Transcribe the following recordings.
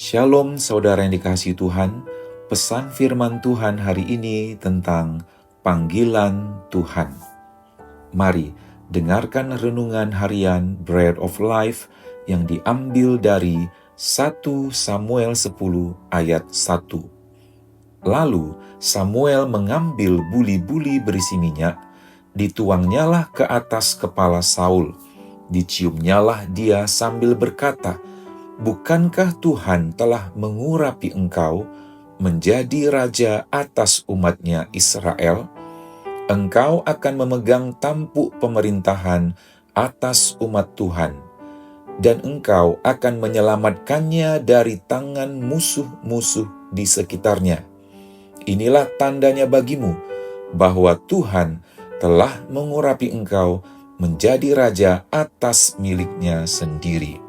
Shalom saudara yang dikasihi Tuhan, pesan firman Tuhan hari ini tentang panggilan Tuhan. Mari dengarkan renungan harian Bread of Life yang diambil dari 1 Samuel 10 ayat 1. Lalu Samuel mengambil buli-buli berisi minyak, dituangnyalah ke atas kepala Saul, diciumnyalah dia sambil berkata, "Bukankah Tuhan telah mengurapi engkau menjadi raja atas umatnya Israel? Engkau akan memegang tampuk pemerintahan atas umat Tuhan, dan engkau akan menyelamatkannya dari tangan musuh-musuh di sekitarnya. Inilah tandanya bagimu bahwa Tuhan telah mengurapi engkau menjadi raja atas miliknya sendiri."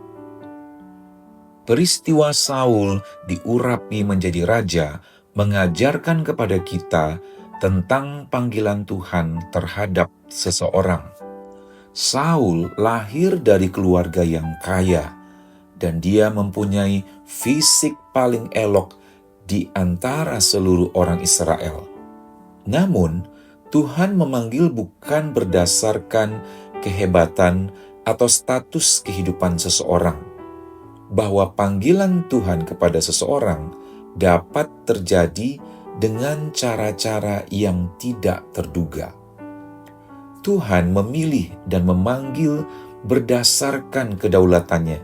Peristiwa Saul diurapi menjadi raja mengajarkan kepada kita tentang panggilan Tuhan terhadap seseorang. Saul lahir dari keluarga yang kaya, dan dia mempunyai fisik paling elok di antara seluruh orang Israel. Namun, Tuhan memanggil bukan berdasarkan kehebatan atau status kehidupan seseorang, bahwa panggilan Tuhan kepada seseorang dapat terjadi dengan cara-cara yang tidak terduga. Tuhan memilih dan memanggil berdasarkan kedaulatannya.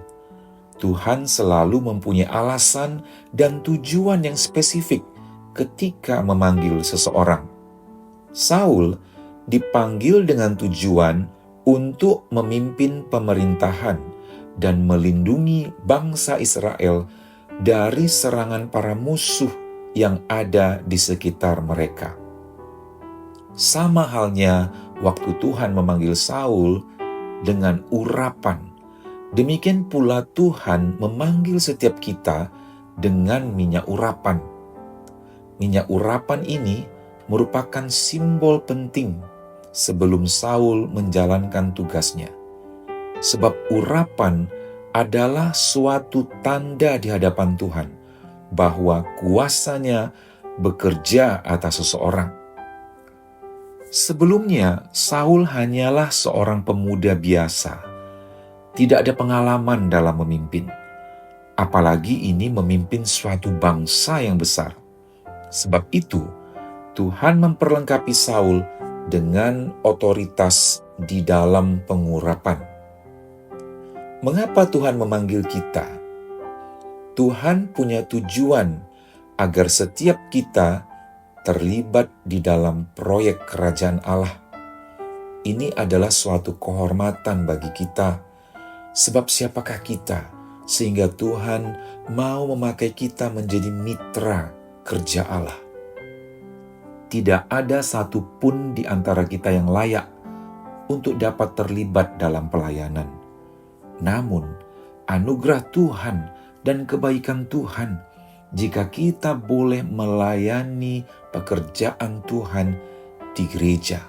Tuhan selalu mempunyai alasan dan tujuan yang spesifik ketika memanggil seseorang. Saul dipanggil dengan tujuan untuk memimpin pemerintahan dan melindungi bangsa Israel dari serangan para musuh yang ada di sekitar mereka. Sama halnya waktu Tuhan memanggil Saul dengan urapan, demikian pula Tuhan memanggil setiap kita dengan minyak urapan. Minyak urapan ini merupakan simbol penting sebelum Saul menjalankan tugasnya. Sebab urapan adalah suatu tanda di hadapan Tuhan bahwa kuasanya bekerja atas seseorang. Sebelumnya, Saul hanyalah seorang pemuda biasa, tidak ada pengalaman dalam memimpin. Apalagi ini memimpin suatu bangsa yang besar. Sebab itu, Tuhan memperlengkapi Saul dengan otoritas di dalam pengurapan. Mengapa Tuhan memanggil kita? Tuhan punya tujuan agar setiap kita terlibat di dalam proyek kerajaan Allah. Ini adalah suatu kehormatan bagi kita. Sebab siapakah kita sehingga Tuhan mau memakai kita menjadi mitra kerja Allah? Tidak ada satupun di antara kita yang layak untuk dapat terlibat dalam pelayanan. Namun, anugerah Tuhan dan kebaikan Tuhan jika kita boleh melayani pekerjaan Tuhan di gereja.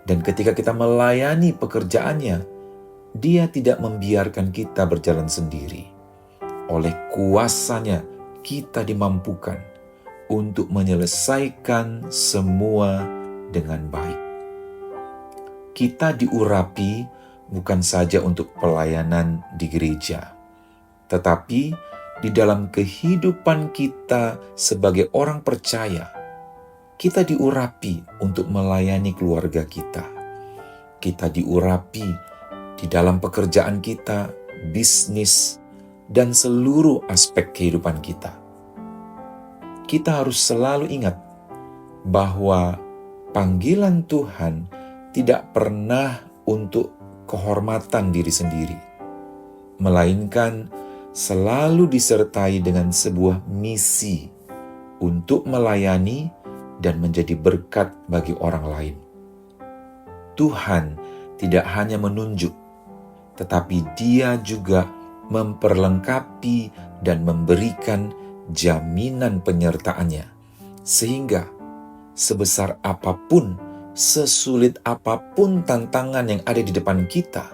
Dan ketika kita melayani pekerjaannya, Dia tidak membiarkan kita berjalan sendiri. Oleh kuasanya, kita dimampukan untuk menyelesaikan semua dengan baik. Kita diurapi bukan saja untuk pelayanan di gereja, tetapi di dalam kehidupan kita sebagai orang percaya, kita diurapi untuk melayani keluarga kita. Kita diurapi di dalam pekerjaan kita, bisnis, dan seluruh aspek kehidupan kita. Kita harus selalu ingat bahwa panggilan Tuhan tidak pernah untuk kehormatan diri sendiri, melainkan selalu disertai dengan sebuah misi untuk melayani dan menjadi berkat bagi orang lain. Tuhan tidak hanya menunjuk, tetapi Dia juga memperlengkapi dan memberikan jaminan penyertaannya, sehingga sebesar apapun, sesulit apapun tantangan yang ada di depan kita,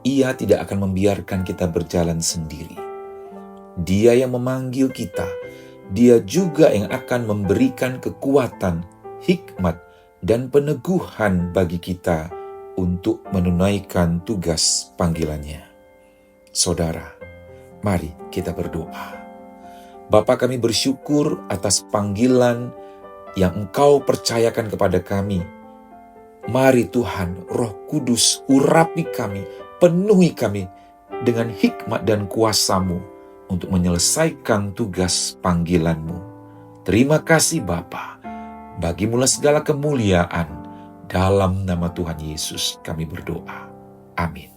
Ia tidak akan membiarkan kita berjalan sendiri. Dia yang memanggil kita, Dia juga yang akan memberikan kekuatan, hikmat, dan peneguhan bagi kita untuk menunaikan tugas panggilannya. Saudara, mari kita berdoa. Bapa, kami bersyukur atas panggilan yang Engkau percayakan kepada kami. Mari Tuhan, Roh Kudus, urapi kami, penuhi kami dengan hikmat dan kuasa-Mu untuk menyelesaikan tugas panggilan-Mu. Terima kasih Bapa, bagimulah segala kemuliaan. Dalam nama Tuhan Yesus kami berdoa. Amin.